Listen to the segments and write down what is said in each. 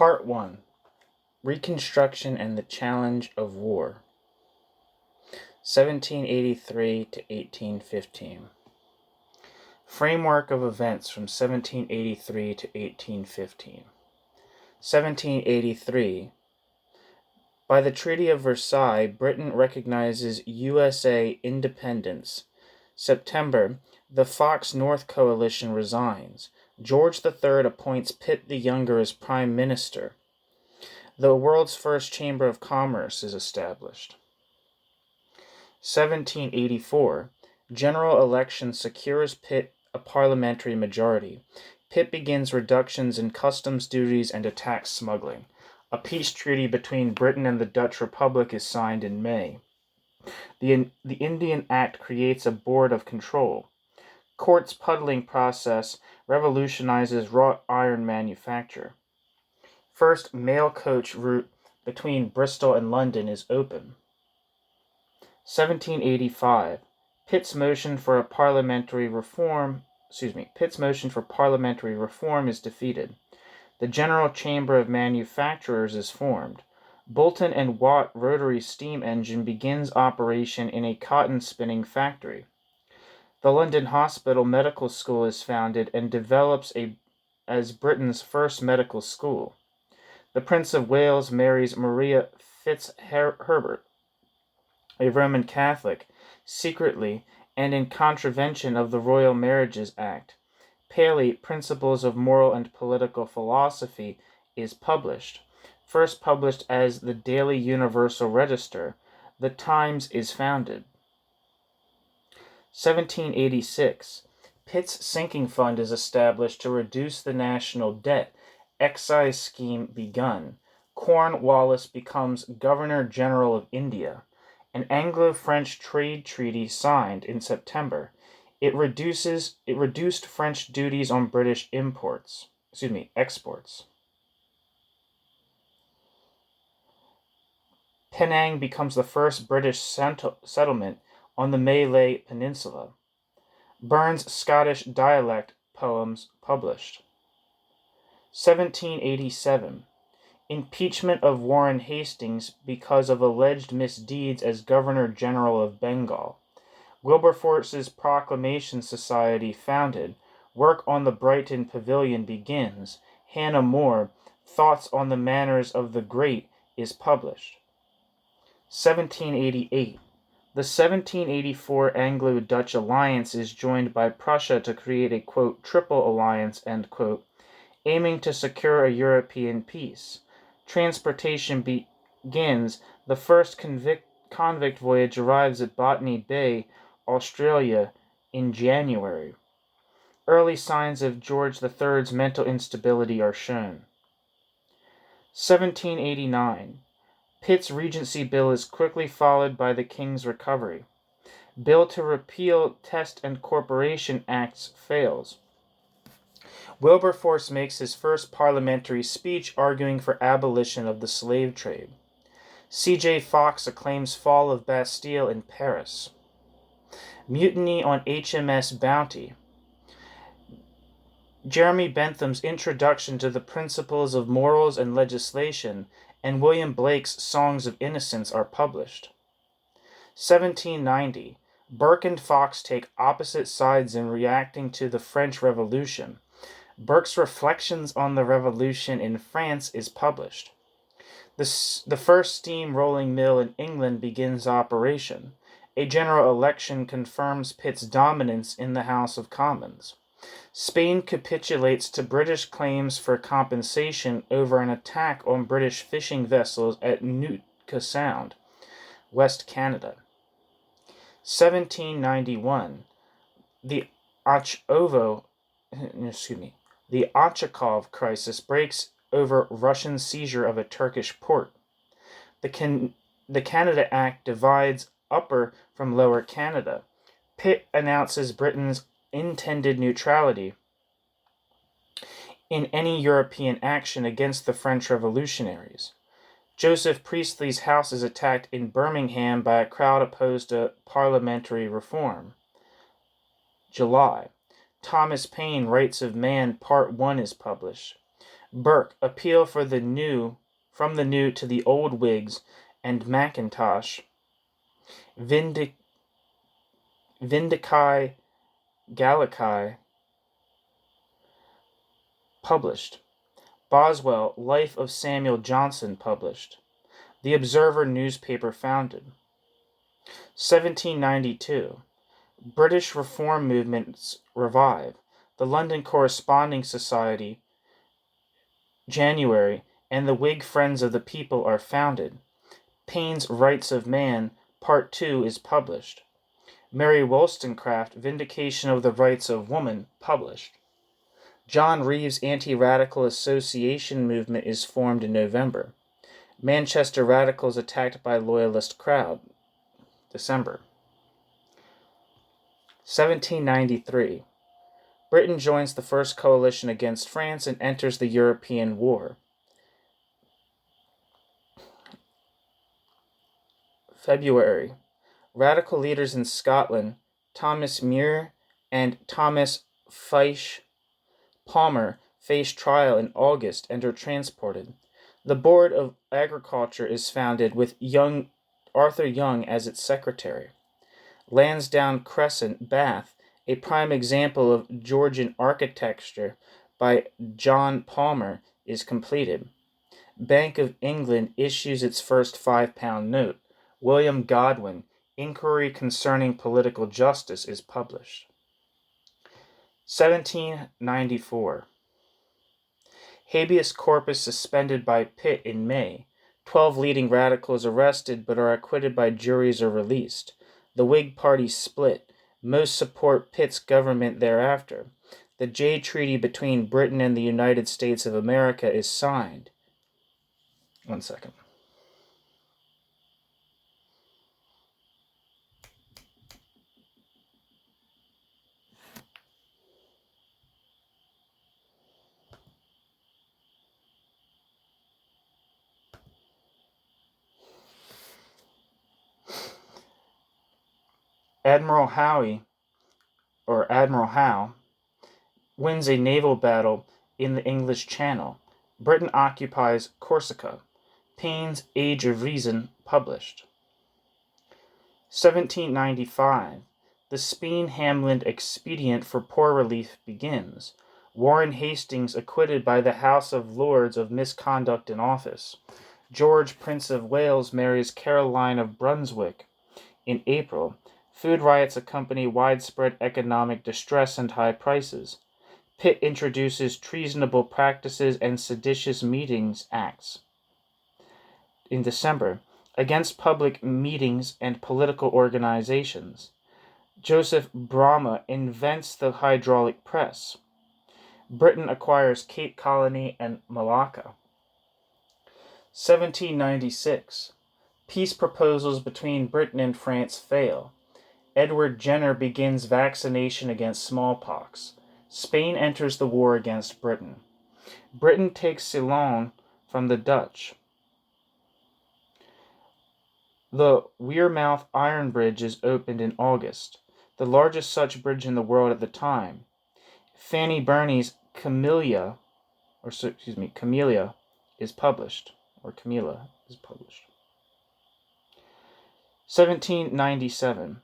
Part 1. Reconstruction and the Challenge of War. 1783 to 1815. Framework of events from 1783 to 1815. 1783. By the Treaty of Versailles, Britain recognizes USA independence. September, the Fox-North coalition resigns. George III appoints Pitt the Younger as Prime Minister. The world's first Chamber of Commerce is established. 1784. General election secures Pitt a parliamentary majority. Pitt begins reductions in customs duties and attacks smuggling. A peace treaty between Britain and the Dutch Republic is signed in May. The Indian Act creates a board of control. Court's puddling process revolutionizes wrought iron manufacture. First mail coach route between Bristol and London is open. 1785. Pitt's motion for parliamentary reform is defeated. The General Chamber of Manufacturers is formed. Boulton and Watt rotary steam engine begins operation in a cotton spinning factory. The London Hospital Medical School is founded and develops as Britain's first medical school. The Prince of Wales marries Maria Fitzherbert, a Roman Catholic, secretly and in contravention of the Royal Marriages Act. Paley, Principles of Moral and Political Philosophy, is published. First published as the Daily Universal Register, the Times is founded. 1786. Pitt's sinking fund is established to reduce the national debt. Excise scheme begun. Cornwallis becomes Governor-General of India. An Anglo-French trade treaty signed in September. It reduced French duties on British exports. Penang becomes the first British settlement on the Malay Peninsula. Burns' Scottish dialect poems published. 1787. Impeachment of Warren Hastings because of alleged misdeeds as Governor-General of Bengal. Wilberforce's Proclamation Society founded. Work on the Brighton Pavilion begins. Hannah More, Thoughts on the Manners of the Great, is published. 1788. The 1784 Anglo-Dutch alliance is joined by Prussia to create a, quote, triple alliance, end quote, aiming to secure a European peace. Transportation begins. The first convict voyage arrives at Botany Bay, Australia, in January. Early signs of George III's mental instability are shown. 1789. Pitt's Regency Bill is quickly followed by the King's Recovery. Bill to repeal Test and Corporation Acts fails. Wilberforce makes his first parliamentary speech arguing for abolition of the slave trade. C.J. Fox acclaims fall of Bastille in Paris. Mutiny on HMS Bounty. Jeremy Bentham's Introduction to the Principles of Morals and Legislation and William Blake's Songs of Innocence are published. 1790. Burke and Fox take opposite sides in reacting to the French Revolution. Burke's Reflections on the Revolution in France is published. The first steam rolling mill in England begins operation. A general election confirms Pitt's dominance in the House of Commons. Spain capitulates to British claims for compensation over an attack on British fishing vessels at Nootka Sound, West Canada. 1791. The Ochakov crisis breaks over Russian seizure of a Turkish port. The Canada Act divides Upper from Lower Canada. Pitt announces Britain's intended neutrality in any European action against the French revolutionaries. Joseph Priestley's house is attacked in Birmingham by a crowd opposed to parliamentary reform. July. Thomas Paine, Rights of Man, Part 1 is published. Burke, appeal from the new to the old Whigs, and Mackintosh, Vindici Gallici, published. Boswell, Life of Samuel Johnson, published. The Observer newspaper founded. 1792. British reform movements revive. The London Corresponding Society, January, and the Whig Friends of the People are founded. Paine's Rights of Man, Part 2 is published. Mary Wollstonecraft, Vindication of the Rights of Woman, published. John Reeves' Anti-Radical Association movement is formed in November. Manchester Radicals attacked by Loyalist crowd, December. 1793. Britain joins the First Coalition against France and enters the European War. February. Radical leaders in Scotland, Thomas Muir and Thomas Fysh Palmer, face trial in August and are transported. The Board of Agriculture is founded with Arthur Young as its secretary. Lansdowne Crescent, Bath, a prime example of Georgian architecture by John Palmer, is completed. Bank of England issues its first £5 note. William Godwin, Inquiry Concerning Political Justice, is published. 1794. Habeas corpus suspended by Pitt in May. 12 leading radicals arrested but are acquitted by juries or released. The Whig Party split. Most support Pitt's government thereafter. The Jay Treaty between Britain and the United States of America is signed. 1 second. Admiral Howe wins a naval battle in the English Channel. Britain occupies Corsica. Paine's Age of Reason, published. 1795. The Speen-Hamlin expedient for poor relief begins. Warren Hastings acquitted by the House of Lords of misconduct in office. George, Prince of Wales, marries Caroline of Brunswick. In April, food riots accompany widespread economic distress and high prices. Pitt introduces Treasonable Practices and Seditious Meetings Acts. In December, against public meetings and political organizations. Joseph Brahma invents the hydraulic press. Britain acquires Cape Colony and Malacca. 1796. Peace proposals between Britain and France fail. Edward Jenner begins vaccination against smallpox. Spain enters the war against Britain. Britain takes Ceylon from the Dutch. The Wearmouth Iron Bridge is opened in August, the largest such bridge in the world at the time. Fanny Burney's Camellia is published, 1797.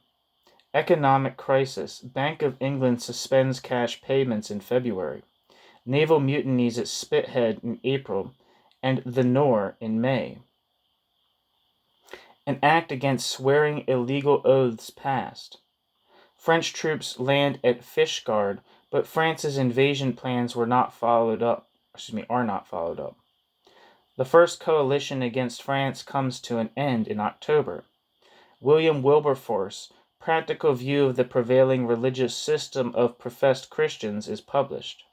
Economic crisis. Bank of England suspends cash payments in February. Naval mutinies at Spithead in April, and the Nore in May. An act against swearing illegal oaths passed. French troops land at Fishguard, but France's invasion plans are not followed up. The first coalition against France comes to an end in October. William Wilberforce, Practical View of the Prevailing Religious System of Professed Christians, is published.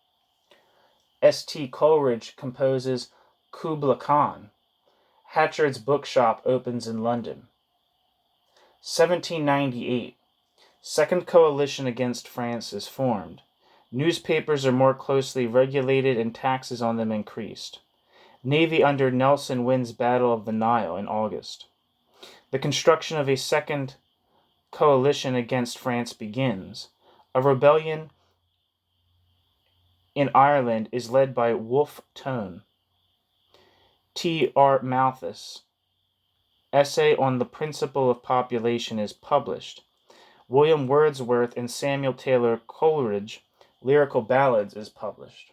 S.T. Coleridge composes Kubla Khan. Hatchard's bookshop opens in London. 1798. Second coalition against France is formed. Newspapers are more closely regulated and taxes on them increased. Navy under Nelson wins Battle of the Nile in August. The construction of a second coalition against France begins. A rebellion in Ireland is led by Wolfe Tone. T.R. Malthus' Essay on the Principle of Population is published. William Wordsworth and Samuel Taylor Coleridge, Lyrical Ballads, is published.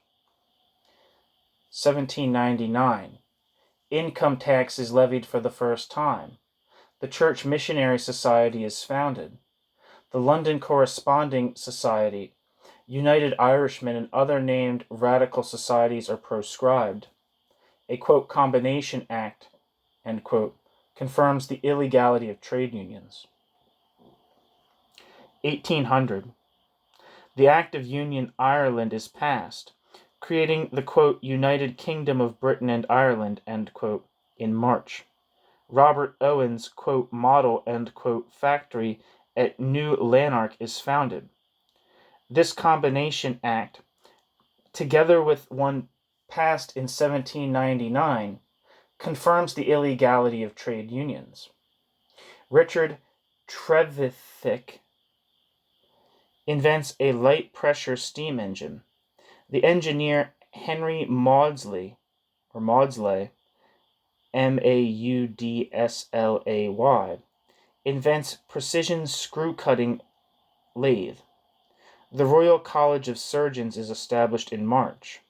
1799. Income tax is levied for the first time. The Church Missionary Society is founded. The London Corresponding Society, United Irishmen, and other named radical societies are proscribed. A, quote, Combination Act, end quote, confirms the illegality of trade unions. 1800. The Act of Union Ireland is passed, creating the, quote, United Kingdom of Britain and Ireland, end quote, in March. Robert Owen's, quote, model, end quote, factory at New Lanark is founded. This Combination Act, together with one passed in 1799, confirms the illegality of trade unions. Richard Trevithick invents a light-pressure steam engine. The engineer Henry Maudslay, Maudslay, invents precision screw-cutting lathe. The Royal College of Surgeons is established in March.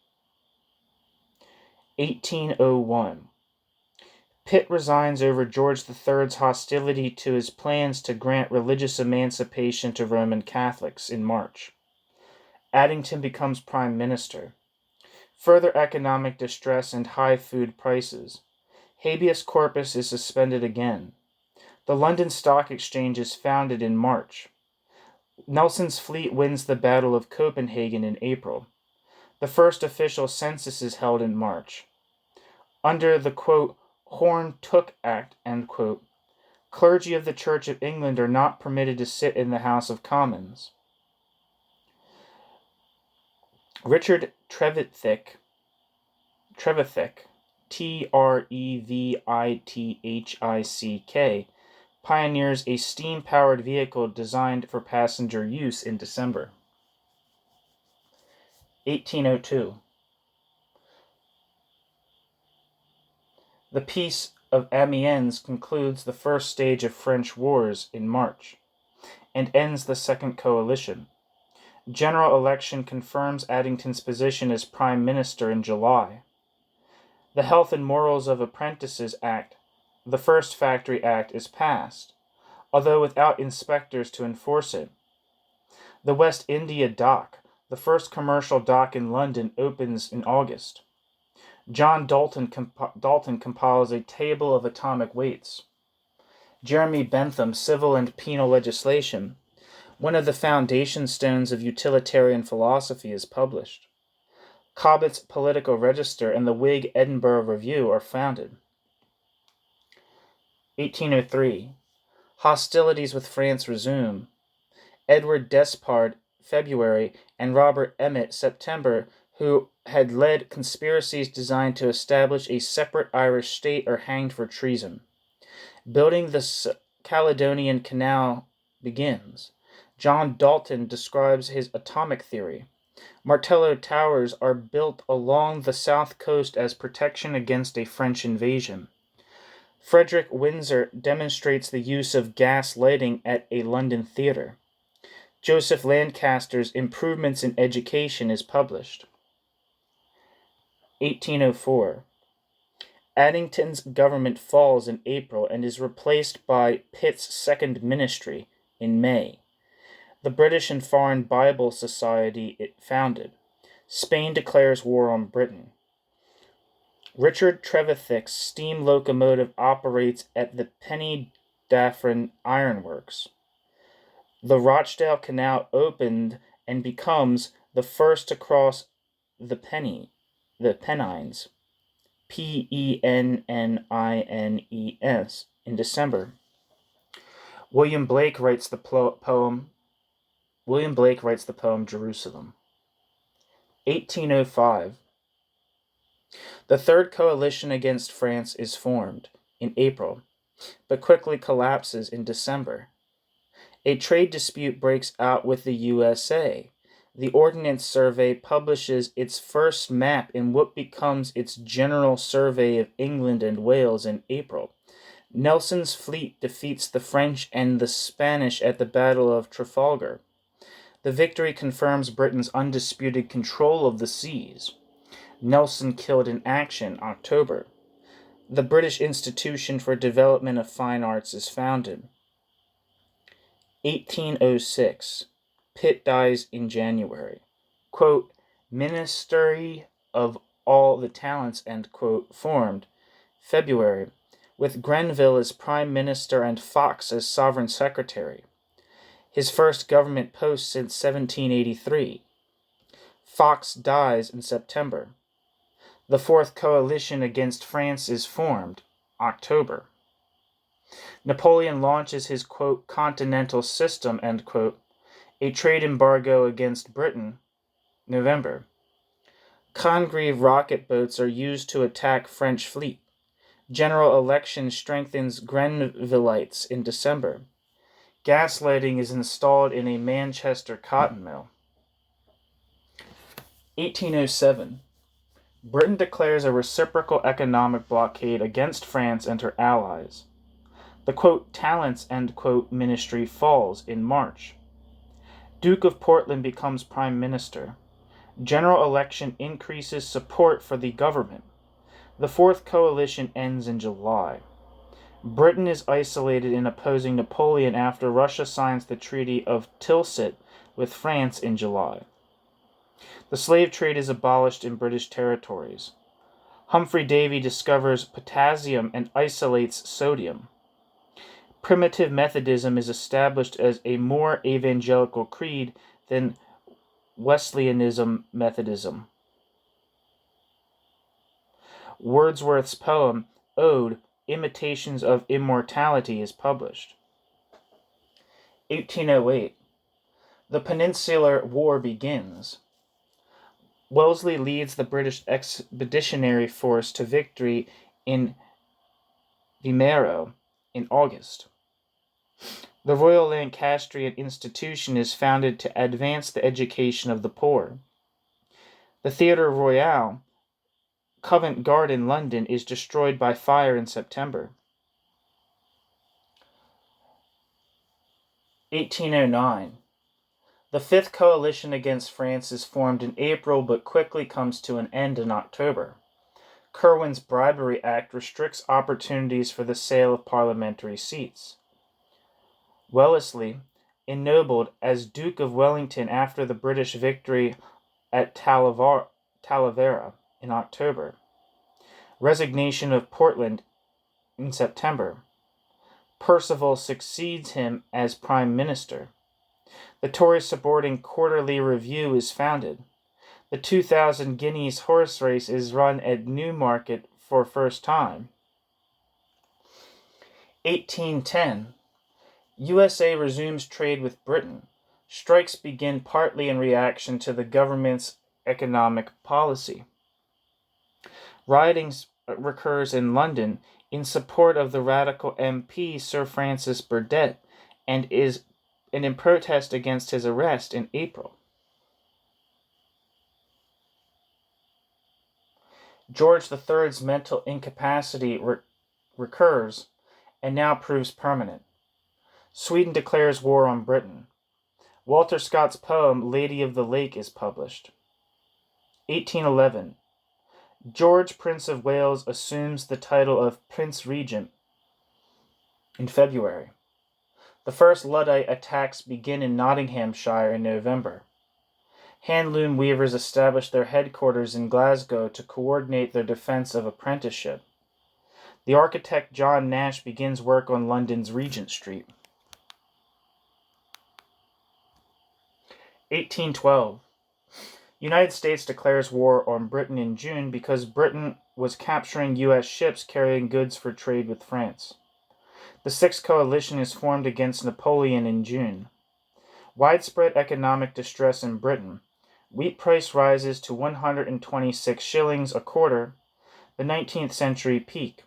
1801. Pitt resigns over George III's hostility to his plans to grant religious emancipation to Roman Catholics in March. Addington becomes Prime Minister. Further economic distress and high food prices. Habeas corpus is suspended again. The London Stock Exchange is founded in March. Nelson's fleet wins the Battle of Copenhagen in April. The first official census is held in March. Under the, quote, Horne-Tooke Act, end quote, clergy of the Church of England are not permitted to sit in the House of Commons. Richard Trevithick, Trevithick, pioneers a steam-powered vehicle designed for passenger use in December. 1802. The Peace of Amiens concludes the first stage of French wars in March and ends the Second Coalition. General election confirms Addington's position as Prime Minister in July. The Health and Morals of Apprentices Act, the first Factory Act, is passed, although without inspectors to enforce it. The West India Dock, the first commercial dock in London, opens in August. John Dalton compiles a table of atomic weights. Jeremy Bentham's Civil and Penal Legislation, one of the foundation stones of utilitarian philosophy, is published. Cobbett's Political Register and the Whig Edinburgh Review are founded. 1803. Hostilities with France resume. Edward Despard, February, and Robert Emmet, September, who had led conspiracies designed to establish a separate Irish state, are hanged for treason. Building the Caledonian Canal begins. John Dalton describes his atomic theory. Martello towers are built along the south coast as protection against a French invasion. Frederick Windsor demonstrates the use of gas lighting at a London theatre. Joseph Lancaster's Improvements in Education is published. 1804. Addington's government falls in April and is replaced by Pitt's Second Ministry in May. The British and Foreign Bible Society it founded. Spain declares war on Britain. Richard Trevithick's steam locomotive operates at the Penny Daffron Iron Works. The Rochdale Canal opened and becomes the first to cross the Pennines, Pennines, in December. William Blake writes the poem Jerusalem. 1805. The Third Coalition against France is formed in April, but quickly collapses in December. A trade dispute breaks out with the USA. The Ordnance Survey publishes its first map in what becomes its General Survey of England and Wales in April. Nelson's fleet defeats the French and the Spanish at the Battle of Trafalgar. The victory confirms Britain's undisputed control of the seas. Nelson killed in action, October. The British Institution for Development of Fine Arts is founded. 1806. Pitt dies in January. Quote, Ministry of All the Talents, end quote, formed. February, with Grenville as Prime Minister and Fox as Sovereign Secretary. His first government post since 1783. Fox dies in September. The Fourth Coalition against France is formed, October. Napoleon launches his, quote, continental system, end quote, a trade embargo against Britain, November. Congreve rocket boats are used to attack French fleet. General election strengthens Grenvillites in December. Gaslighting is installed in a Manchester cotton mill. 1807. Britain declares a reciprocal economic blockade against France and her allies. The, quote, talents, end quote, ministry falls in March. Duke of Portland becomes Prime Minister. General election increases support for the government. The Fourth Coalition ends in July. Britain is isolated in opposing Napoleon after Russia signs the Treaty of Tilsit with France in July. The slave trade is abolished in British territories. Humphrey Davy discovers potassium and isolates sodium. Primitive Methodism is established as a more evangelical creed than Wesleyanism Methodism. Wordsworth's poem, Ode, Imitations of Immortality, is published. 1808. The Peninsular War begins. Wellesley leads the British expeditionary force to victory in Vimeiro in August. The Royal Lancastrian Institution is founded to advance the education of the poor. The Theatre Royal, Covent Garden, London, is destroyed by fire in September. 1809. The Fifth Coalition against France is formed in April but quickly comes to an end in October. Curwen's Bribery Act restricts opportunities for the sale of parliamentary seats. Wellesley, ennobled as Duke of Wellington after the British victory at Talavera in October. Resignation of Portland in September. Perceval succeeds him as Prime Minister. The Tory supporting Quarterly Review is founded. The 2,000 guineas horse race is run at Newmarket for first time. 1810. USA resumes trade with Britain. Strikes begin partly in reaction to the government's economic policy. Rioting recurs in London in support of the radical MP Sir Francis Burdett and in protest against his arrest in April. George III's mental incapacity recurs and now proves permanent. Sweden declares war on Britain. Walter Scott's poem Lady of the Lake is published. 1811. George, Prince of Wales, assumes the title of Prince Regent in February. The first Luddite attacks begin in Nottinghamshire in November. Handloom weavers establish their headquarters in Glasgow to coordinate their defense of apprenticeship. The architect John Nash begins work on London's Regent Street. 1812. United States declares war on Britain in June because Britain was capturing U.S. ships carrying goods for trade with France. The Sixth Coalition is formed against Napoleon in June. Widespread economic distress in Britain. Wheat price rises to 126 shillings a quarter, the 19th century peak.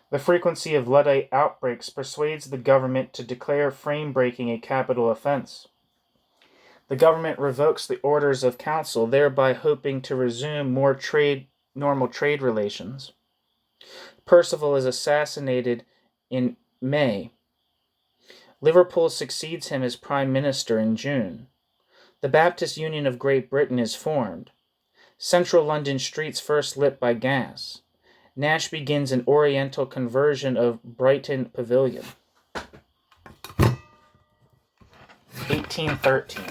The frequency of Luddite outbreaks persuades the government to declare frame breaking a capital offense. The government revokes the orders of council, thereby hoping to resume more normal trade relations. Percival is assassinated in May. Liverpool succeeds him as Prime Minister in June. The Baptist Union of Great Britain is formed. Central London streets first lit by gas. Nash begins an Oriental conversion of Brighton Pavilion. 1813.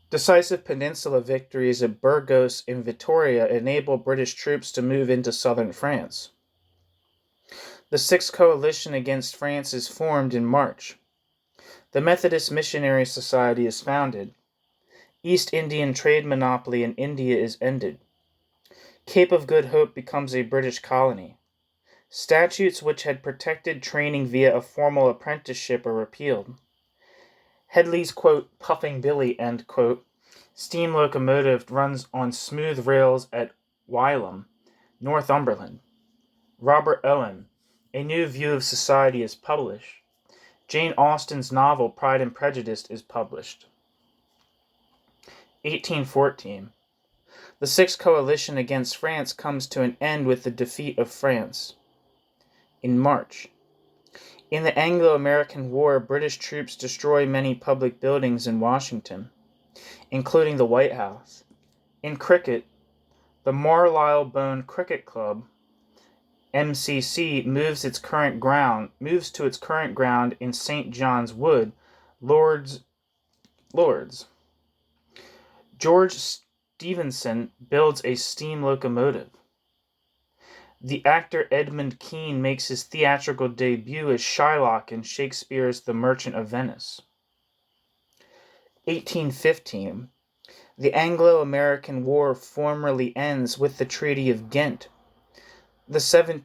Decisive peninsula victories at Burgos and Vitoria enable British troops to move into southern France. The Sixth Coalition against France is formed in March. The Methodist Missionary Society is founded. East Indian trade monopoly in India is ended. Cape of Good Hope becomes a British colony. Statutes which had protected training via a formal apprenticeship are repealed. Headley's, quote, puffing Billy, end quote, steam locomotive runs on smooth rails at Wylam, Northumberland. Robert Owen, A New View of Society is published. Jane Austen's novel Pride and Prejudice is published. 1814. The Sixth Coalition against France comes to an end with the defeat of France. In March. In the Anglo-American War, British troops destroy many public buildings in Washington, including the White House. In cricket, the Marylebone Cricket Club, MCC, moves to its current ground in St. John's Wood, Lords. George Stephenson builds a steam locomotive. The actor Edmund Kean makes his theatrical debut as Shylock in Shakespeare's The Merchant of Venice. 1815. The Anglo-American War formally ends with the Treaty of Ghent. The Seventh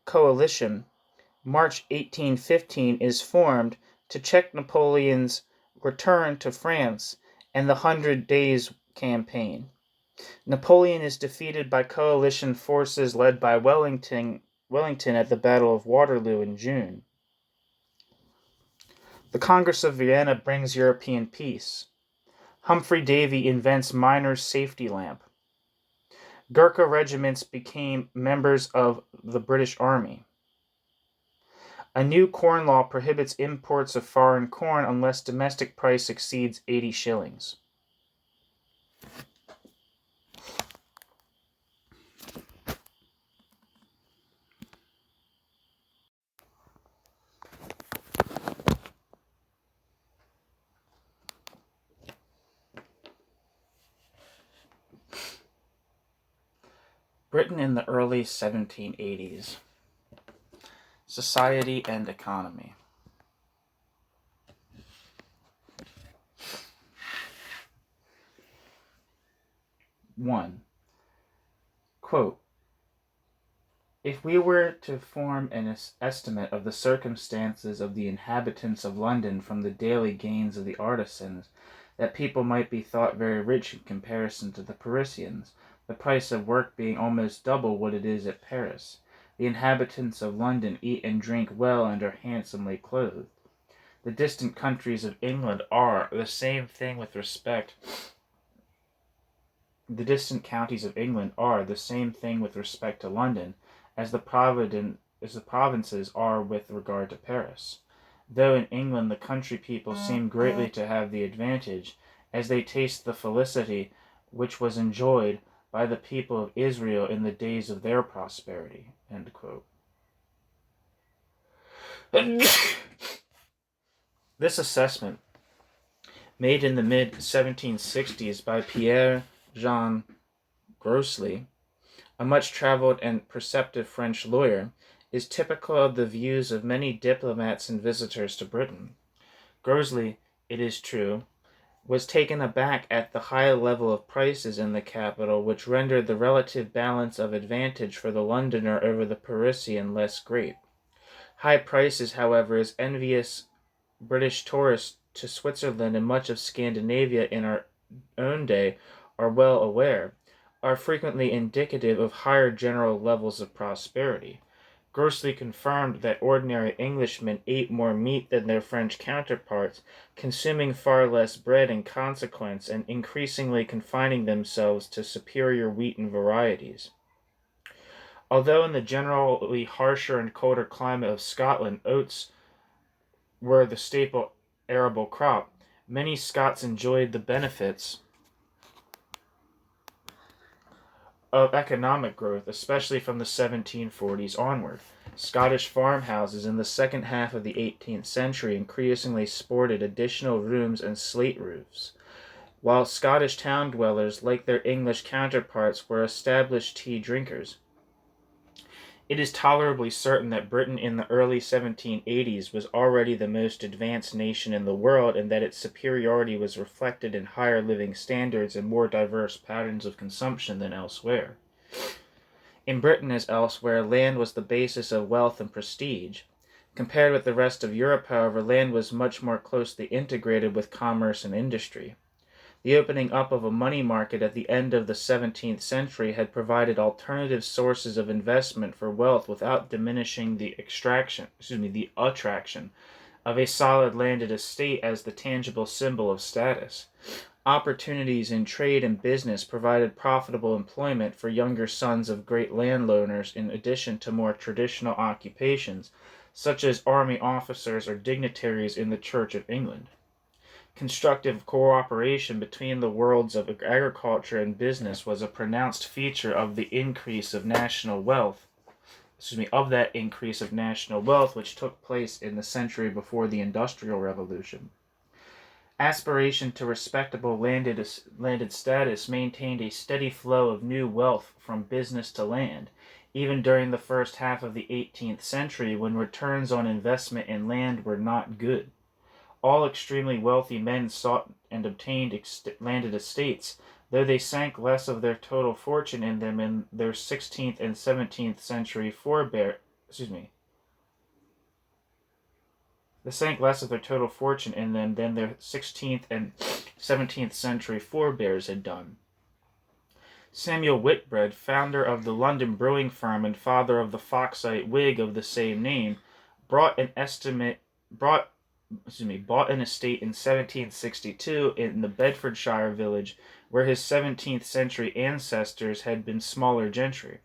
Coalition, March 1815, is formed to check Napoleon's return to France and the 100 Days Campaign. Napoleon is defeated by coalition forces led by Wellington at the Battle of Waterloo in June. The Congress of Vienna brings European peace. Humphrey Davy invents miner's safety lamp. Gurkha regiments became members of the British Army. A new corn law prohibits imports of foreign corn unless domestic price exceeds 80 shillings. Britain in the early 1780s. Society and economy. 1. Quote, if we were to form an estimate of the circumstances of the inhabitants of London from the daily gains of the artisans, that people might be thought very rich in comparison to the Parisians, the price of work being almost double what it is at Paris. The inhabitants of London eat and drink well and are handsomely clothed. The distant countries of England are the same thing with respect. The distant counties of England are the same thing with respect to London as the provinces are with regard to Paris. Though in England the country people seem greatly to have the advantage, as they taste the felicity which was enjoyed by the people of Israel in the days of their prosperity. End quote. This assessment, made in the mid-1760s by Pierre Jean Grosley, a much-traveled and perceptive French lawyer, is typical of the views of many diplomats and visitors to Britain. Grosley, it is true, was taken aback at the high level of prices in the capital, which rendered the relative balance of advantage for the Londoner over the Parisian less great. High prices, however, as envious British tourists to Switzerland and much of Scandinavia in our own day are well aware, are frequently indicative of higher general levels of prosperity. Grossly confirmed that ordinary Englishmen ate more meat than their French counterparts, consuming far less bread in consequence, and increasingly confining themselves to superior wheaten varieties. Although in the generally harsher and colder climate of Scotland oats were the staple arable crop, many Scots enjoyed the benefits of economic growth, especially from the 1740s onward. Scottish farmhouses in the second half of the 18th century increasingly sported additional rooms and slate roofs, while Scottish town dwellers, like their English counterparts, were established tea drinkers. It is tolerably certain that Britain in the early 1780s was already the most advanced nation in the world, and that its superiority was reflected in higher living standards and more diverse patterns of consumption than elsewhere. In Britain, as elsewhere, land was the basis of wealth and prestige. Compared with the rest of Europe, however, land was much more closely integrated with commerce and industry. The opening up of a money market at the end of the 17th century had provided alternative sources of investment for wealth without diminishing the attraction of a solid landed estate as the tangible symbol of status. Opportunities in trade and business provided profitable employment for younger sons of great landowners in addition to more traditional occupations, such as army officers or dignitaries in the Church of England. Constructive cooperation between the worlds of agriculture and business was a pronounced feature of the increase of national wealth, which took place in the century before the Industrial Revolution. Aspiration to respectable landed status maintained a steady flow of new wealth from business to land, even during the first half of the 18th century when returns on investment in land were not good. All extremely wealthy men sought and obtained landed estates, though they sank less of their total fortune in them in their 16th and 17th century forebears. They sank less of their total fortune in them than their 16th and 17th century forebears had done. Samuel Whitbread, founder of the London brewing firm and father of the Foxite wig of the same name, bought an estate in 1762 in the Bedfordshire village where his 17th century ancestors had been smaller gentry.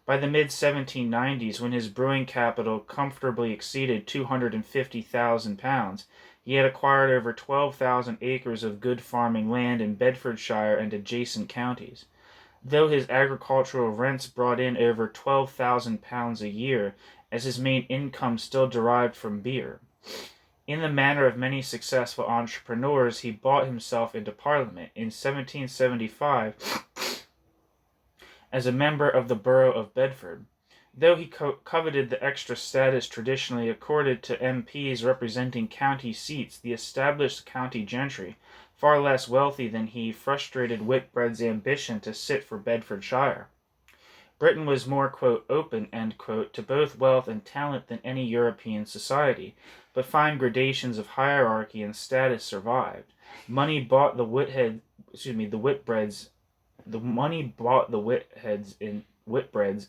By the mid-1790s, when his brewing capital comfortably exceeded £250,000, he had acquired over 12,000 acres of good farming land in Bedfordshire and adjacent counties. Though his agricultural rents brought in over £12,000 a year, as his main income still derived from beer. In the manner of many successful entrepreneurs, he bought himself into Parliament in 1775 as a member of the borough of Bedford. Though he coveted the extra status traditionally accorded to MPs representing county seats, the established county gentry, far less wealthy than he, frustrated Whitbread's ambition to sit for Bedfordshire. Britain was more, quote, open, end quote, to both wealth and talent than any European society, but fine gradations of hierarchy and status survived. Money bought the Whitbreads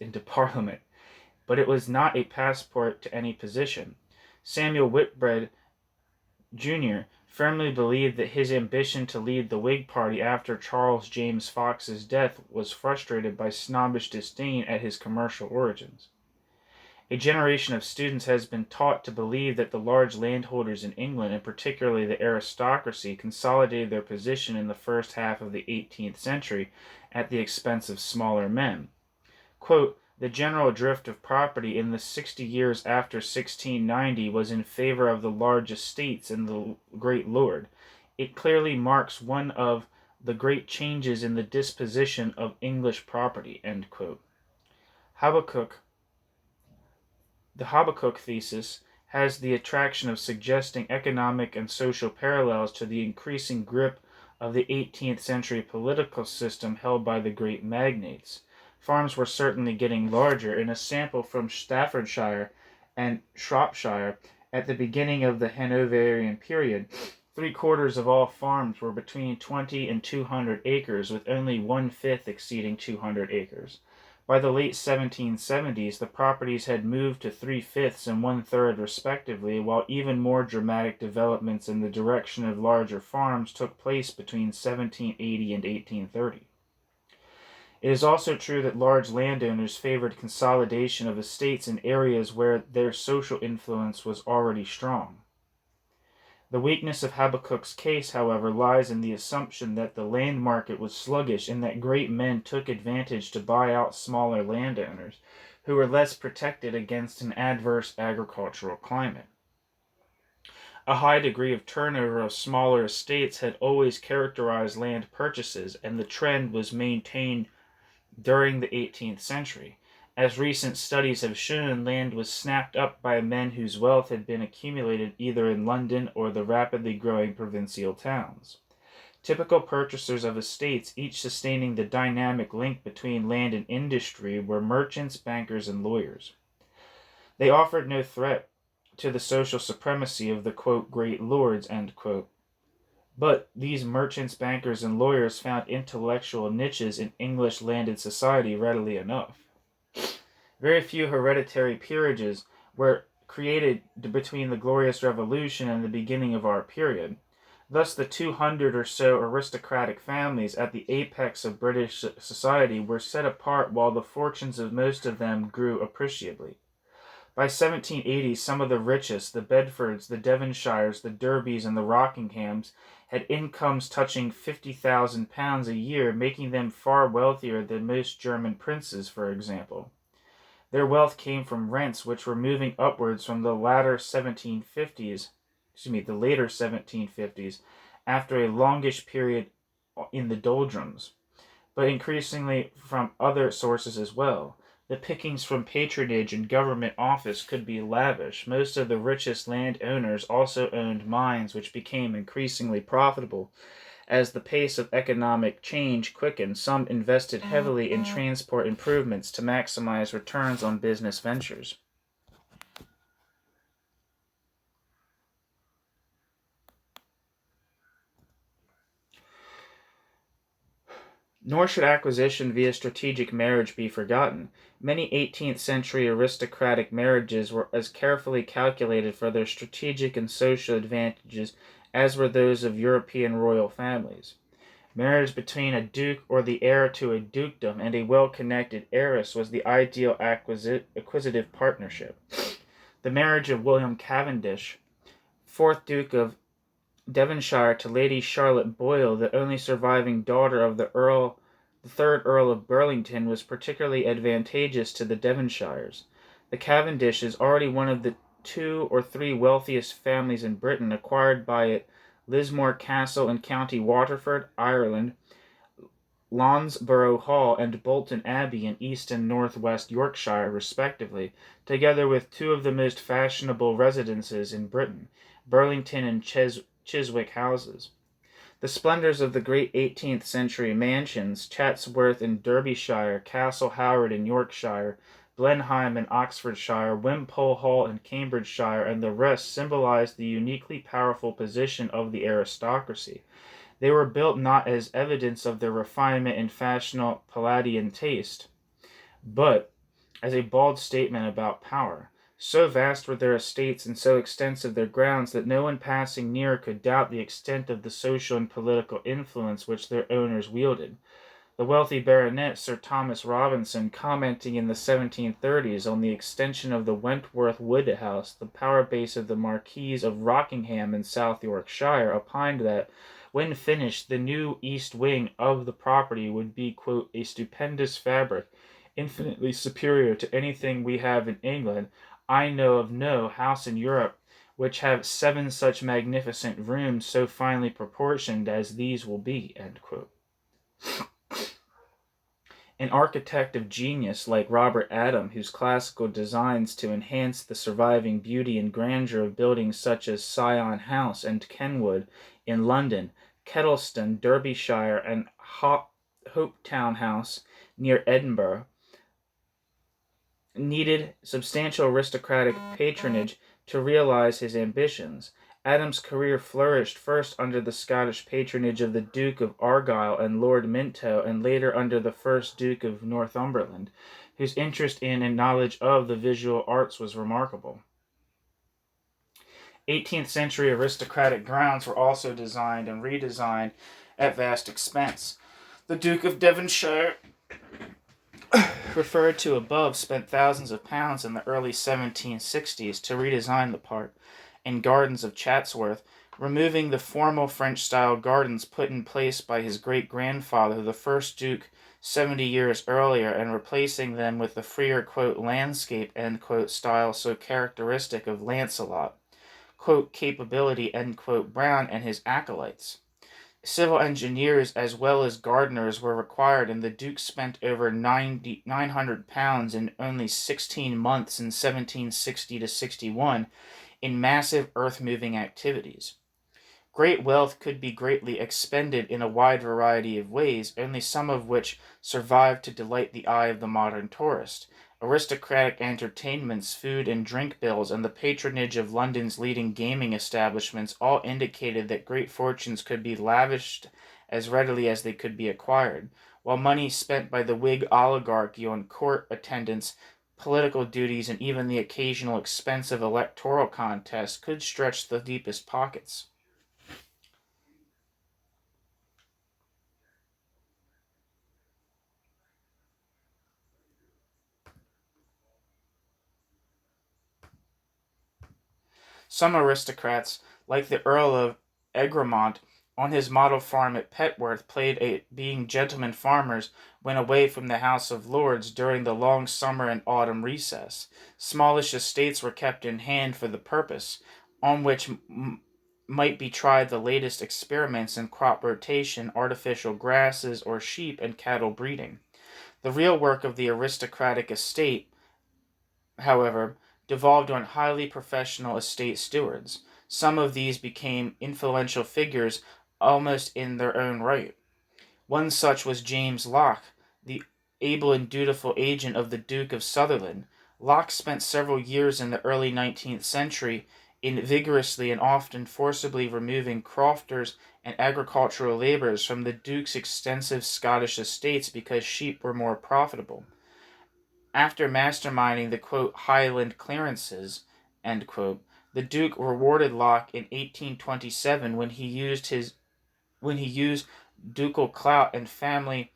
into Parliament, but it was not a passport to any position. Samuel Whitbread, Jr. firmly believed that his ambition to lead the Whig party after Charles James Fox's death was frustrated by snobbish disdain at his commercial origins. A generation of students has been taught to believe that the large landholders in England, and particularly the aristocracy, consolidated their position in the first half of the 18th century at the expense of smaller men. Quote, the general drift of property in the 60 years after 1690 was in favor of the large estates and the great lord. It clearly marks one of the great changes in the disposition of English property. End quote. The Habakkuk thesis has the attraction of suggesting economic and social parallels to the increasing grip of the 18th century political system held by the great magnates. Farms were certainly getting larger. In a sample from Staffordshire and Shropshire at the beginning of the Hanoverian period, 3/4 of all farms were between 20 and 200 acres, with only 1/5 exceeding 200 acres. By the late 1770s, the properties had moved to 3/5 and 1/3 respectively, while even more dramatic developments in the direction of larger farms took place between 1780 and 1830. It is also true that large landowners favored consolidation of estates in areas where their social influence was already strong. The weakness of Habakkuk's case, however, lies in the assumption that the land market was sluggish and that great men took advantage to buy out smaller landowners, who were less protected against an adverse agricultural climate. A high degree of turnover of smaller estates had always characterized land purchases, and the trend was maintained during the 18th century. As recent studies have shown, land was snapped up by men whose wealth had been accumulated either in London or the rapidly growing provincial towns. Typical purchasers of estates, each sustaining the dynamic link between land and industry, were merchants, bankers, and lawyers. They offered no threat to the social supremacy of the quote, great lords, end quote. But these merchants, bankers, and lawyers found intellectual niches in English landed society readily enough. Very few hereditary peerages were created between the Glorious Revolution and the beginning of our period. Thus, the 200 or so aristocratic families at the apex of British society were set apart, while the fortunes of most of them grew appreciably. By 1780, some of the richest, the Bedfords, the Devonshires, the Derbys, and the Rockinghams, had incomes touching £50,000 a year, making them far wealthier than most German princes, for example. Their wealth came from rents which were moving upwards from the later 1750s, after a longish period in the doldrums, but increasingly from other sources as well. The pickings from patronage and government office could be lavish. Most of the richest landowners also owned mines, which became increasingly profitable. As the pace of economic change quickened, some invested heavily in transport improvements to maximize returns on business ventures. Nor should acquisition via strategic marriage be forgotten. Many 18th century aristocratic marriages were as carefully calculated for their strategic and social advantages as were those of European royal families. Marriage between a duke or the heir to a dukedom and a well-connected heiress was the ideal acquisitive partnership. The marriage of William Cavendish, 4th Duke of Devonshire, to Lady Charlotte Boyle, the only surviving daughter of the third Earl of Burlington, was particularly advantageous to the Devonshires. The Cavendishes, already one of the 2 or 3 wealthiest families in Britain, acquired by it Lismore Castle in County Waterford, Ireland, Loughborough Hall, and Bolton Abbey in East and North West Yorkshire, respectively, together with 2 of the most fashionable residences in Britain, Burlington and Chiswick houses. The splendors of the great 18th century mansions, Chatsworth in Derbyshire, Castle Howard in Yorkshire, Blenheim in Oxfordshire, Wimpole Hall in Cambridgeshire, and the rest, symbolized the uniquely powerful position of the aristocracy. They were built not as evidence of their refinement and fashionable Palladian taste, but as a bald statement about power. So vast were their estates and so extensive their grounds that no one passing near could doubt the extent of the social and political influence which their owners wielded. The wealthy baronet Sir Thomas Robinson, commenting in the 1730s on the extension of the Wentworth Wood House, the power base of the Marquis of Rockingham in South Yorkshire, opined that, when finished, the new east wing of the property would be, quote, a stupendous fabric, infinitely superior to anything we have in England. I know of no house in Europe which have 7 such magnificent rooms so finely proportioned as these will be, end quote. An architect of genius like Robert Adam, whose classical designs to enhance the surviving beauty and grandeur of buildings such as Sion House and Kenwood in London, Kettleston, Derbyshire, and Hopetoun House near Edinburgh, needed substantial aristocratic patronage to realize his ambitions. Adam's career flourished first under the Scottish patronage of the Duke of Argyll and Lord Minto, and later under the first Duke of Northumberland, whose interest in and knowledge of the visual arts was remarkable. 18th century aristocratic grounds were also designed and redesigned at vast expense. The Duke of Devonshire, referred to above, spent thousands of pounds in the early 1760s to redesign the park and gardens of Chatsworth, removing the formal French-style gardens put in place by his great-grandfather, the first Duke, 70 years earlier, and replacing them with the freer, quote, landscape, end quote, style so characteristic of Lancelot, quote, capability, end quote, Brown and his acolytes. Civil engineers as well as gardeners were required, and the Duke spent over £900 in only 16 months in 1760 to 61 in massive earth-moving activities. Great wealth could be greatly expended in a wide variety of ways, only some of which survive to delight the eye of the modern tourist. Aristocratic entertainments, food and drink bills, and the patronage of London's leading gaming establishments all indicated that great fortunes could be lavished as readily as they could be acquired, while money spent by the Whig oligarchy on court attendance, political duties, and even the occasional expensive electoral contest could stretch the deepest pockets. Some aristocrats, like the Earl of Egremont, on his model farm at Petworth, being gentlemen farmers, went away from the House of Lords during the long summer and autumn recess. Smallish estates were kept in hand for the purpose, on which might be tried the latest experiments in crop rotation, artificial grasses, or sheep and cattle breeding. The real work of the aristocratic estate, however, devolved on highly professional estate stewards. Some of these became influential figures almost in their own right. One such was James Locke, the able and dutiful agent of the Duke of Sutherland. Locke spent several years in the early 19th century in vigorously and often forcibly removing crofters and agricultural laborers from the Duke's extensive Scottish estates because sheep were more profitable. After masterminding the, quote, Highland clearances, end quote, the Duke rewarded Locke in 1827 when he used ducal clout and family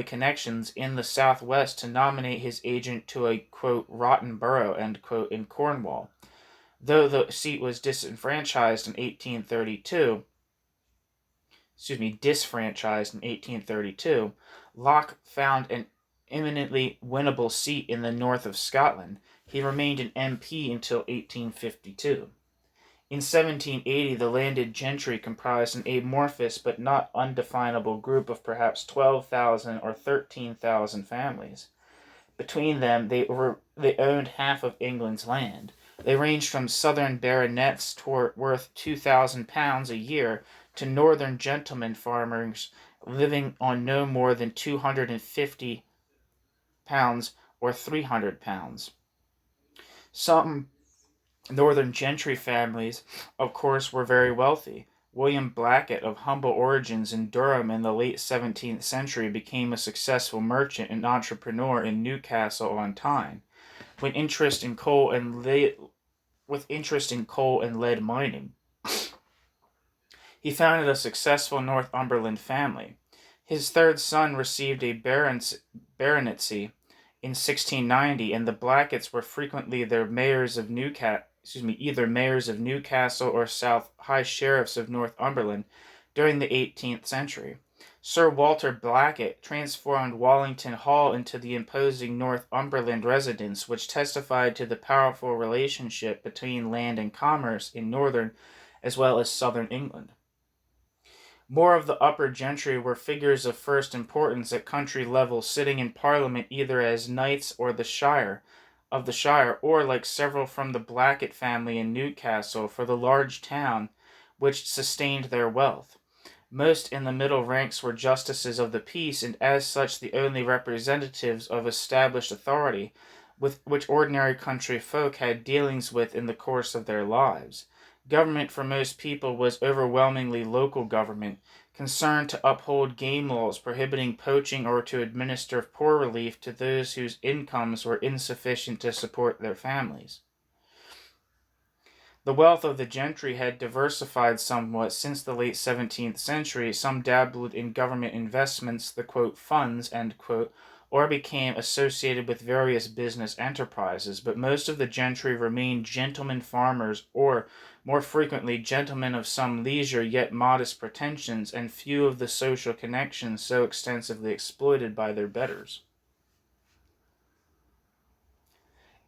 connections in the southwest to nominate his agent to a, quote, rotten borough, end quote, in Cornwall. Though the seat was disfranchised in 1832, Locke found an eminently winnable seat in the north of Scotland. He remained an MP until 1852. In 1780, the landed gentry comprised an amorphous but not undefinable group of perhaps 12,000 or 13,000 families. Between them, they owned half of England's land. They ranged from southern baronets worth £2,000 a year to northern gentlemen farmers living on no more than £250 or £300. Some northern gentry families, of course, were very wealthy. William Blackett, of humble origins in Durham in the late 17th century, became a successful merchant and entrepreneur in Newcastle on Tyne, with interest in coal and lead mining. He founded a successful Northumberland family. His third son received a baronetcy in 1690, and the Blacketts were frequently either mayors of Newcastle or South High Sheriffs of Northumberland during the 18th century. Sir Walter Blackett transformed Wallington Hall into the imposing Northumberland residence, which testified to the powerful relationship between land and commerce in northern as well as southern England. More of the upper gentry were figures of first importance at country level, sitting in Parliament either as knights of the Shire, or, like several from the Blackett family in Newcastle, for the large town which sustained their wealth. Most in the middle ranks were justices of the peace, and as such the only representatives of established authority with which ordinary country folk had dealings with in the course of their lives. Government for most people was overwhelmingly local government, concerned to uphold game laws prohibiting poaching or to administer poor relief to those whose incomes were insufficient to support their families. The wealth of the gentry had diversified somewhat since the late 17th century. Some dabbled in government investments, the funds, or became associated with various business enterprises, but most of the gentry remained gentlemen farmers or, more frequently, gentlemen of some leisure yet modest pretensions, and few of the social connections so extensively exploited by their betters.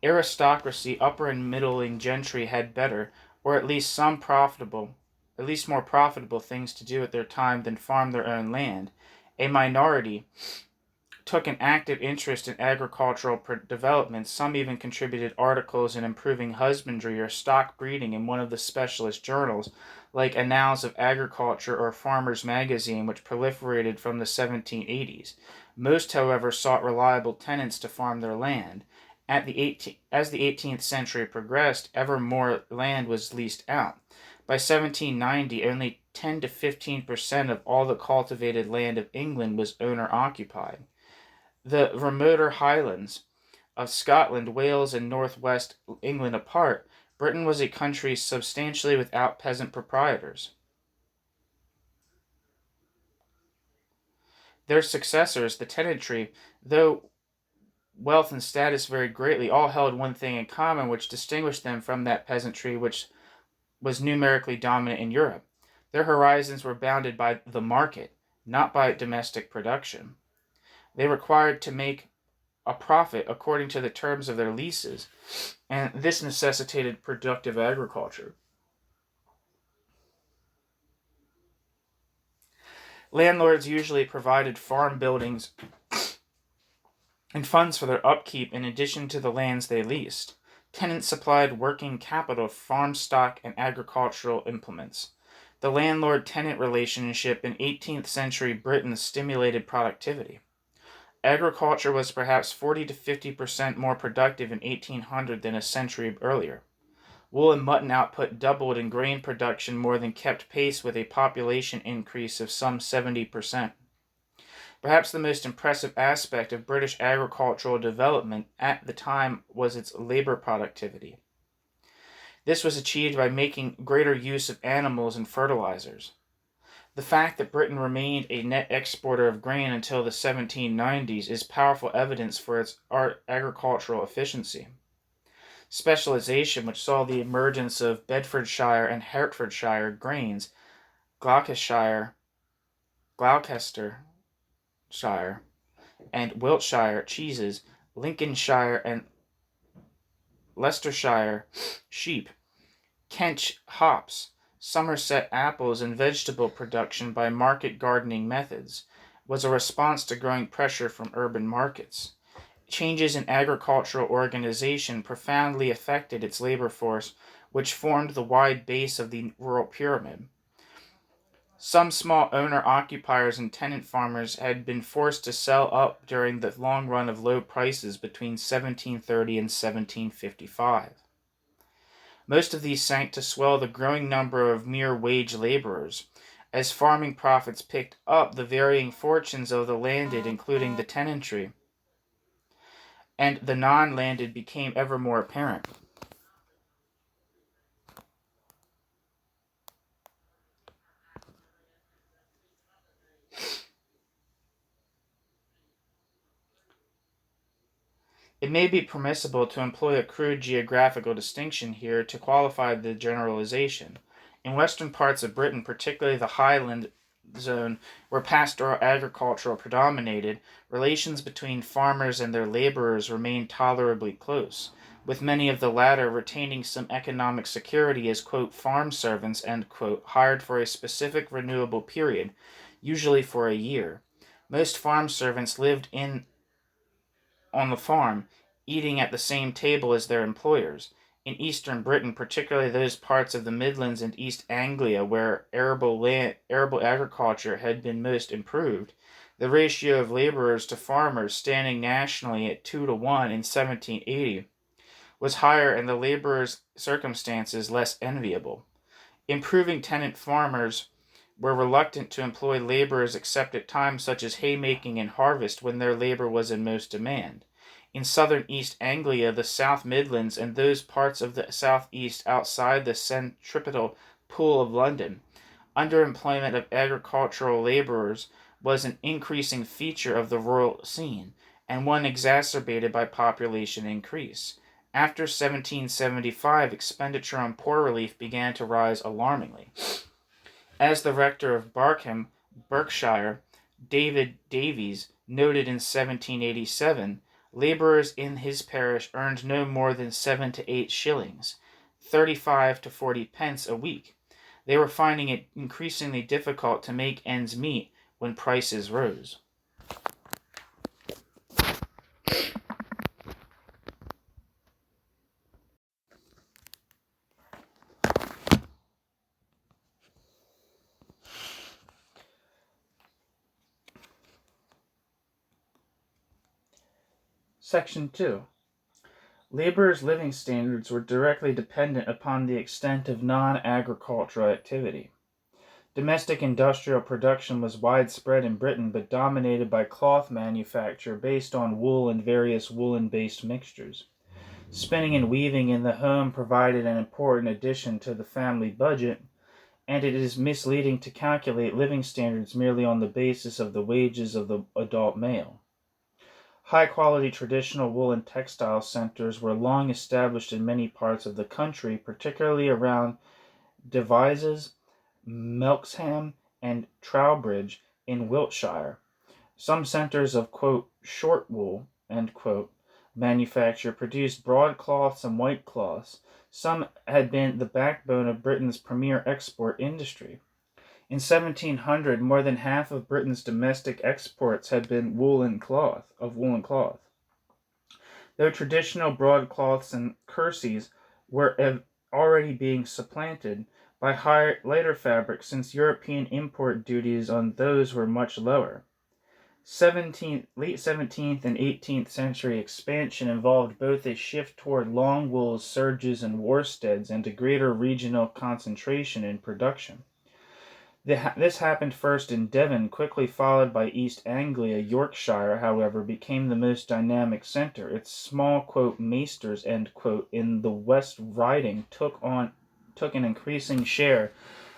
Aristocracy, upper and middling gentry had better, or at least more profitable things to do at their time than farm their own land. A minority took an active interest in agricultural development. Some even contributed articles in improving husbandry or stock breeding in one of the specialist journals, like Annals of Agriculture or Farmers Magazine, which proliferated from the 1780s. Most, however, sought reliable tenants to farm their land. As the 18th century progressed, ever more land was leased out. By 1790, only 10 to 15% of all the cultivated land of England was owner-occupied. The remoter highlands of Scotland, Wales, and northwest England apart, Britain was a country substantially without peasant proprietors. Their successors, the tenantry, though wealth and status varied greatly, all held one thing in common which distinguished them from that peasantry which was numerically dominant in Europe. Their horizons were bounded by the market, not by domestic production. They required to make a profit according to the terms of their leases, and this necessitated productive agriculture. Landlords usually provided farm buildings and funds for their upkeep in addition to the lands they leased. Tenants supplied working capital, farm stock, and agricultural implements. The landlord-tenant relationship in 18th century Britain stimulated productivity. Agriculture was perhaps 40 to 50% more productive in 1800 than a century earlier. Wool and mutton output doubled, and grain production more than kept pace with a population increase of some 70%. Perhaps the most impressive aspect of British agricultural development at the time was its labor productivity. This was achieved by making greater use of animals and fertilizers. The fact that Britain remained a net exporter of grain until the 1790s is powerful evidence for its agricultural efficiency. Specialization, which saw the emergence of Bedfordshire and Hertfordshire grains, Gloucestershire, and Wiltshire cheeses, Lincolnshire and Leicestershire sheep, Kent hops, Somerset apples, and vegetable production by market gardening methods, was a response to growing pressure from urban markets. Changes in agricultural organization profoundly affected its labor force, which formed the wide base of the rural pyramid. Some small owner-occupiers and tenant farmers had been forced to sell up during the long run of low prices between 1730 and 1755. Most of these sank to swell the growing number of mere wage laborers. As farming profits picked up, the varying fortunes of the landed, including the tenantry, and the non-landed became ever more apparent. It may be permissible to employ a crude geographical distinction here to qualify the generalization. In western parts of Britain, particularly the Highland zone, where pastoral agriculture predominated, relations between farmers and their laborers remained tolerably close, with many of the latter retaining some economic security as, farm servants, hired for a specific renewable period, usually for a year. Most farm servants lived on the farm, eating at the same table as their employers. In eastern Britain, particularly those parts of the Midlands and East Anglia where arable agriculture had been most improved, the ratio of laborers to farmers, standing nationally at 2 to 1 in 1780, was higher and the laborers' circumstances less enviable. Improving tenant farmers were reluctant to employ laborers except at times such as haymaking and harvest when their labor was in most demand. In southern East Anglia, the South Midlands, and those parts of the South East outside the centripetal pool of London, underemployment of agricultural laborers was an increasing feature of the rural scene, and one exacerbated by population increase. After 1775, expenditure on poor relief began to rise alarmingly. As the rector of Barkham, Berkshire, David Davies, noted in 1787, laborers in his parish earned no more than 7 to 8 shillings, 35 to 40 pence a week. They were finding it increasingly difficult to make ends meet when prices rose. Section 2. Laborers' living standards were directly dependent upon the extent of non-agricultural activity. Domestic industrial production was widespread in Britain, but dominated by cloth manufacture based on wool and various woolen-based mixtures. Spinning and weaving in the home provided an important addition to the family budget, and it is misleading to calculate living standards merely on the basis of the wages of the adult male. High-quality traditional woolen textile centers were long established in many parts of the country, particularly around Devizes, Melksham, and Trowbridge in Wiltshire. Some centers of, quote, short wool, end quote, manufacture produced broadcloths and white cloths. Some had been the backbone of Britain's premier export industry. In 1700, more than half of Britain's domestic exports had been woolen cloth. Though traditional broadcloths and kerseys were already being supplanted by lighter fabrics, since European import duties on those were much lower. Late 17th and 18th century expansion involved both a shift toward long wools, serges, and worsteds, and a greater regional concentration in production. This happened first in Devon, quickly followed by East Anglia. Yorkshire, however, became the most dynamic center. Its small, quote, maesters, end quote, in the West Riding took an increasing share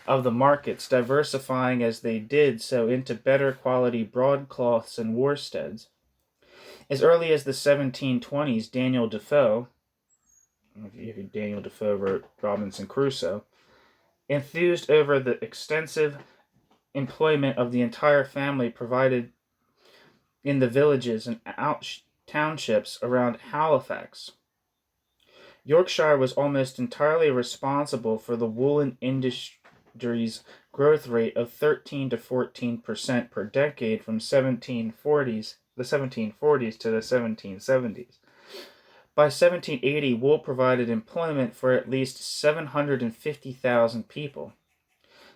of the markets, diversifying as they did so into better quality broadcloths and worsteds. As early as the 1720s, Daniel Defoe wrote Robinson Crusoe, enthused over the extensive employment of the entire family provided in the villages and townships around Halifax. Yorkshire was almost entirely responsible for the woolen industry's growth rate of 13 to 14% per decade from the 1740s to the 1770s. By 1780, wool provided employment for at least 750,000 people.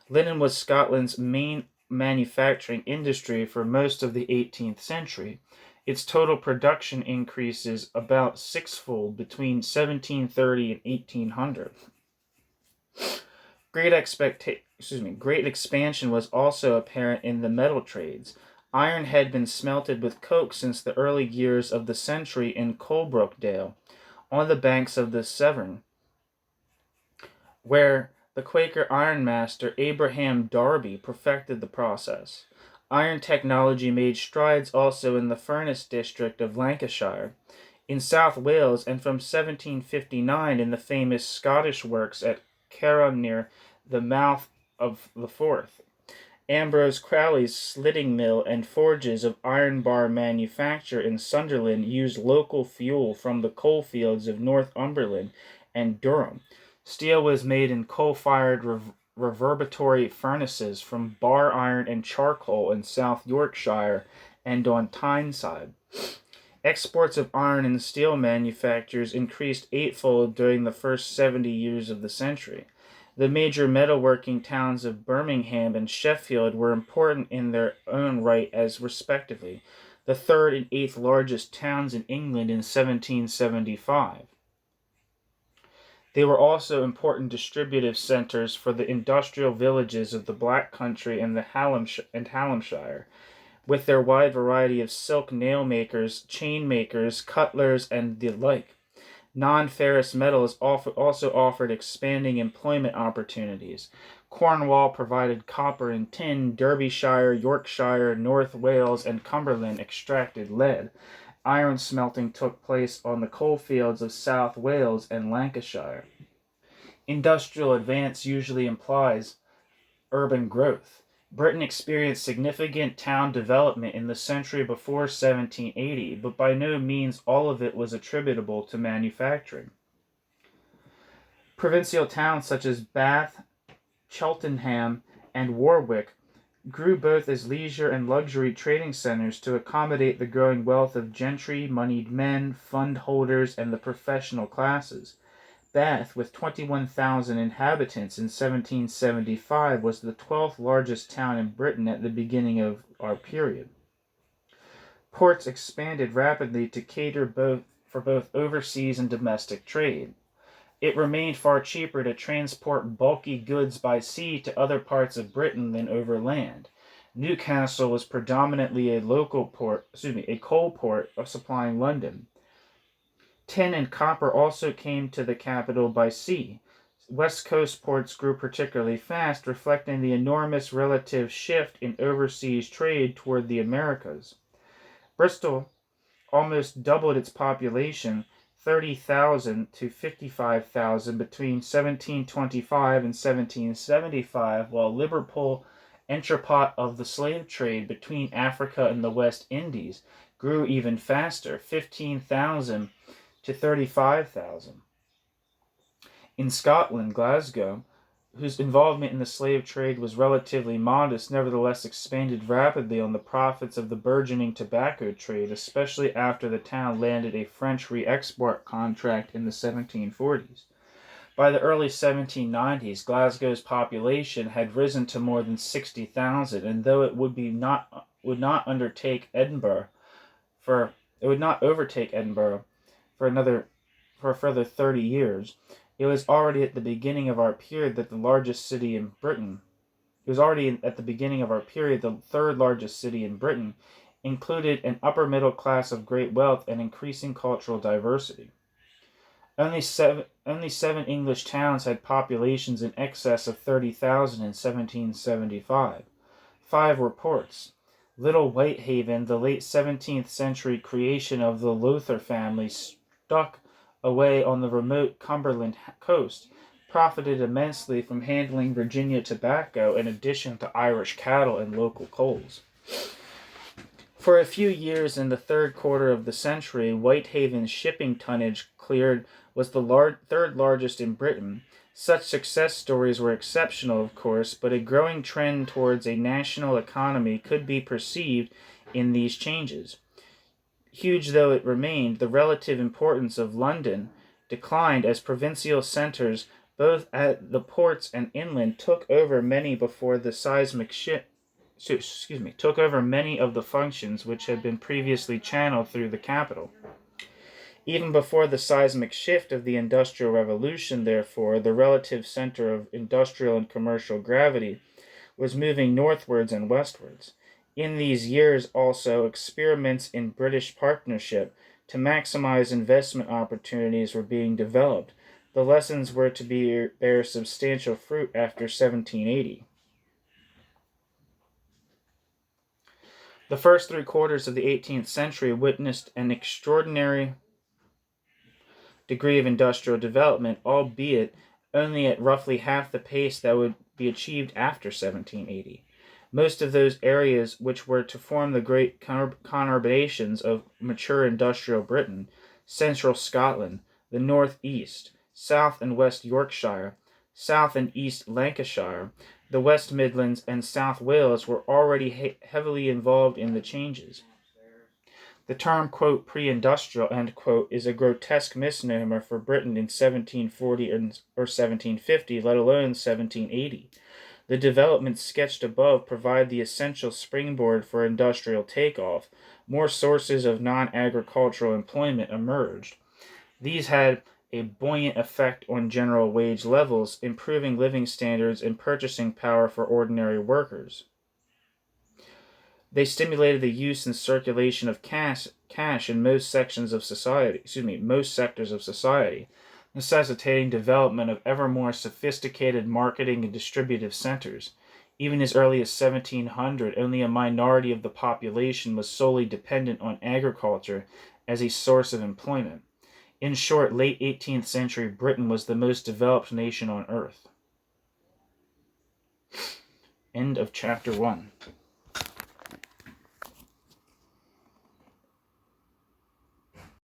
Linen was Scotland's main manufacturing industry for most of the 18th century. Its total production increases about sixfold between 1730 and 1800. Great expansion was also apparent in the metal trades. Iron had been smelted with coke since the early years of the century in Coalbrookdale, on the banks of the Severn, where the Quaker ironmaster Abraham Darby perfected the process. Iron technology made strides also in the Furness district of Lancashire, in South Wales, and from 1759 in the famous Scottish works at Carron near the mouth of the Forth. Ambrose Crowley's slitting mill and forges of iron bar manufacture in Sunderland used local fuel from the coalfields of Northumberland and Durham. Steel was made in coal-fired reverberatory furnaces from bar iron and charcoal in South Yorkshire and on Tyneside. Exports of iron and steel manufactures increased eightfold during the first 70 years of the century. The major metalworking towns of Birmingham and Sheffield were important in their own right as, respectively, the third and eighth largest towns in England in 1775. They were also important distributive centers for the industrial villages of the Black Country and Hallamshire, with their wide variety of silk nail makers, chain makers, cutlers, and the like. Non-ferrous metals also offered expanding employment opportunities. Cornwall provided copper and tin. Derbyshire, Yorkshire, North Wales, and Cumberland extracted lead. Iron smelting took place on the coalfields of South Wales and Lancashire. Industrial advance usually implies urban growth. Britain experienced significant town development in the century before 1780, but by no means all of it was attributable to manufacturing. Provincial towns such as Bath, Cheltenham, and Warwick grew both as leisure and luxury trading centers to accommodate the growing wealth of gentry, moneyed men, fund holders, and the professional classes. Bath, with 21,000 inhabitants in 1775, was the 12th largest town in Britain at the beginning of our period. Ports expanded rapidly to cater for both overseas and domestic trade. It remained far cheaper to transport bulky goods by sea to other parts of Britain than over land. Newcastle was predominantly a coal port of supplying London. Tin and copper also came to the capital by sea. West Coast ports grew particularly fast, reflecting the enormous relative shift in overseas trade toward the Americas. Bristol almost doubled its population, 30,000 to 55,000 between 1725 and 1775, while Liverpool, entrepot of the slave trade between Africa and the West Indies, grew even faster, 15,000 to 35,000. In Scotland, Glasgow, whose involvement in the slave trade was relatively modest, nevertheless expanded rapidly on the profits of the burgeoning tobacco trade, especially after the town landed a French re-export contract in the 1740s. By the early 1790s, Glasgow's population had risen to more than 60,000, and though it would not overtake Edinburgh for a further 30 years, it was already at the beginning of our period the third largest city in Britain, included an upper middle class of great wealth and increasing cultural diversity. Only seven English towns had populations in excess of 30,000 in 1775. 5 were ports. Little Whitehaven, the late 17th century creation of the Lowther family, stuck away on the remote Cumberland coast, profited immensely from handling Virginia tobacco in addition to Irish cattle and local coals. For a few years in the third quarter of the century, Whitehaven's shipping tonnage cleared was the third largest in Britain. Such success stories were exceptional, of course, but a growing trend towards a national economy could be perceived in these changes. Huge though it remained, the relative importance of London declined as provincial centers, both at the ports and inland, took over many of the functions which had been previously channeled through the capital. Even before the seismic shift of the Industrial Revolution, therefore, the relative center of industrial and commercial gravity was moving northwards and westwards. In these years, also, experiments in British partnership to maximize investment opportunities were being developed. The lessons were to bear substantial fruit after 1780. The first 3 quarters of the 18th century witnessed an extraordinary degree of industrial development, albeit only at roughly half the pace that would be achieved after 1780. Most of those areas which were to form the great conurbations of mature industrial Britain, central Scotland, the north-east, south and west Yorkshire, south and east Lancashire, the West Midlands, and South Wales were already heavily involved in the changes. The term, quote, pre-industrial, end quote, is a grotesque misnomer for Britain in 1740 or 1750, let alone 1780. The developments sketched above provide the essential springboard for industrial takeoff. More sources of non-agricultural employment emerged. These had a buoyant effect on general wage levels, improving living standards and purchasing power for ordinary workers. They stimulated the use and circulation of cash in most sections of society, most sectors of society, necessitating development of ever more sophisticated marketing and distributive centers. Even as early as 1700, only a minority of the population was solely dependent on agriculture as a source of employment. In short, late 18th century Britain was the most developed nation on earth. End of chapter 1.